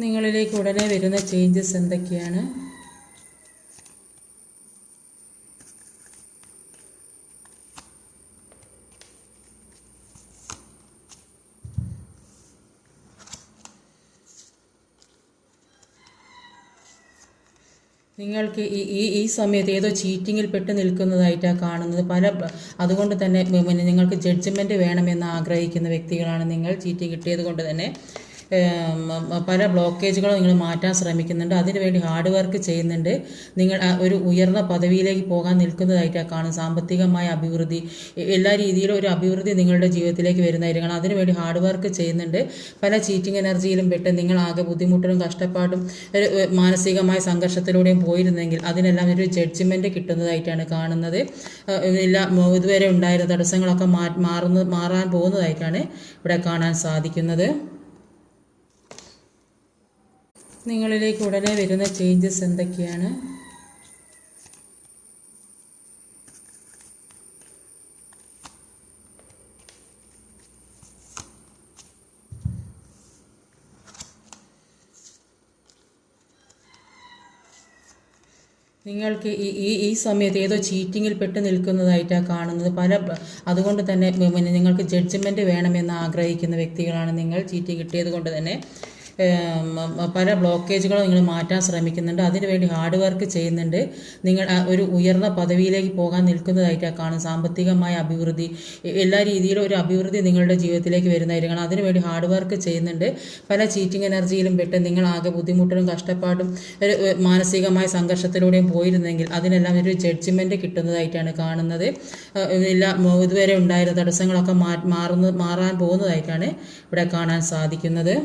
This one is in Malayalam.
നിങ്ങളിലേക്ക് ഉടനെ വരുന്ന ചേഞ്ചസ് എന്തൊക്കെയാണ്? നിങ്ങൾക്ക് ഈ സമയത്ത് ഏതോ ചീറ്റിങ്ങിൽ പെട്ട് നിൽക്കുന്നതായിട്ടാണ് കാണുന്നത്. അതുകൊണ്ട് തന്നെ നിങ്ങൾക്ക് ജഡ്ജ്മെൻറ്റ് വേണമെന്ന് ആഗ്രഹിക്കുന്ന വ്യക്തികളാണ് നിങ്ങൾ. ചീറ്റിംഗ് കിട്ടിയത് കൊണ്ട് തന്നെ പല ബ്ലോക്കേജുകളും നിങ്ങൾ മാറ്റാൻ ശ്രമിക്കുന്നുണ്ട്. അതിനുവേണ്ടി ഹാർഡ് വർക്ക് ചെയ്യുന്നുണ്ട്. നിങ്ങൾ ഒരു ഉയർന്ന പദവിയിലേക്ക് പോകാൻ നിൽക്കുന്നതായിട്ടാണ് കാണുന്നത്. സാമ്പത്തികമായ അഭിവൃദ്ധി, എല്ലാ രീതിയിലും ഒരു അഭിവൃദ്ധി നിങ്ങളുടെ ജീവിതത്തിലേക്ക് വരുന്നതായിരിക്കണം. അതിനുവേണ്ടി ഹാർഡ് വർക്ക് ചെയ്യുന്നുണ്ട്. പല ചീറ്റിംഗ് എനർജിയിലും പെട്ട് നിങ്ങൾ ആകെ ബുദ്ധിമുട്ടും കഷ്ടപ്പാടും മാനസികമായ സംഘർഷത്തിലൂടെയും പോയിരുന്നെങ്കിൽ അതിനെല്ലാം ഒരു ജഡ്ജ്മെൻറ്റ് കിട്ടുന്നതായിട്ടാണ് കാണുന്നത്. ഇതുവരെ ഉണ്ടായിരുന്ന തടസ്സങ്ങളൊക്കെ മാറാൻ പോകുന്നതായിട്ടാണ് ഇവിടെ കാണാൻ സാധിക്കുന്നത്. നിങ്ങളിലേക്ക് ഉടനെ വരുന്ന ചേഞ്ചസ് എന്തൊക്കെയാണ്? നിങ്ങൾക്ക് ഈ സമയത്ത് ഏതോ ചീറ്റിങ്ങിൽ പെട്ട് നിൽക്കുന്നതായിട്ടാണ് കാണുന്നത്. അതുകൊണ്ട് തന്നെ നിങ്ങൾക്ക് ജഡ്ജ്മെൻറ്റ് വേണമെന്ന് ആഗ്രഹിക്കുന്ന വ്യക്തികളാണ് നിങ്ങൾ. ചീറ്റിംഗ് കിട്ടിയത് കൊണ്ട് തന്നെ പല ബ്ലോക്കേജുകളും നിങ്ങൾ മാറ്റാൻ ശ്രമിക്കുന്നുണ്ട്. അതിനുവേണ്ടി ഹാർഡ് വർക്ക് ചെയ്യുന്നുണ്ട്. നിങ്ങൾ ഒരു ഉയർന്ന പദവിയിലേക്ക് പോകാൻ നിൽക്കുന്നതായിട്ടാണ് കാണുന്നത്. സാമ്പത്തികമായ അഭിവൃദ്ധി, എല്ലാ രീതിയിലും ഒരു അഭിവൃദ്ധി നിങ്ങളുടെ ജീവിതത്തിലേക്ക് വരുന്നതായിരിക്കണം. അതിനുവേണ്ടി ഹാർഡ് വർക്ക് ചെയ്യുന്നുണ്ട്. പല ചീറ്റിംഗ് എനർജിയിലും പെട്ട് നിങ്ങൾ ആകെ ബുദ്ധിമുട്ടും കഷ്ടപ്പാടും മാനസികമായ സംഘർഷത്തിലൂടെയും പോയിരുന്നെങ്കിൽ അതിനെല്ലാം ഒരു ജഡ്ജ്മെൻറ്റ് കിട്ടുന്നതായിട്ടാണ് കാണുന്നത്. ഇതുവരെ ഉണ്ടായിരുന്ന തടസ്സങ്ങളൊക്കെ മാറാൻ പോകുന്നതായിട്ടാണ് ഇവിടെ കാണാൻ സാധിക്കുന്നത്.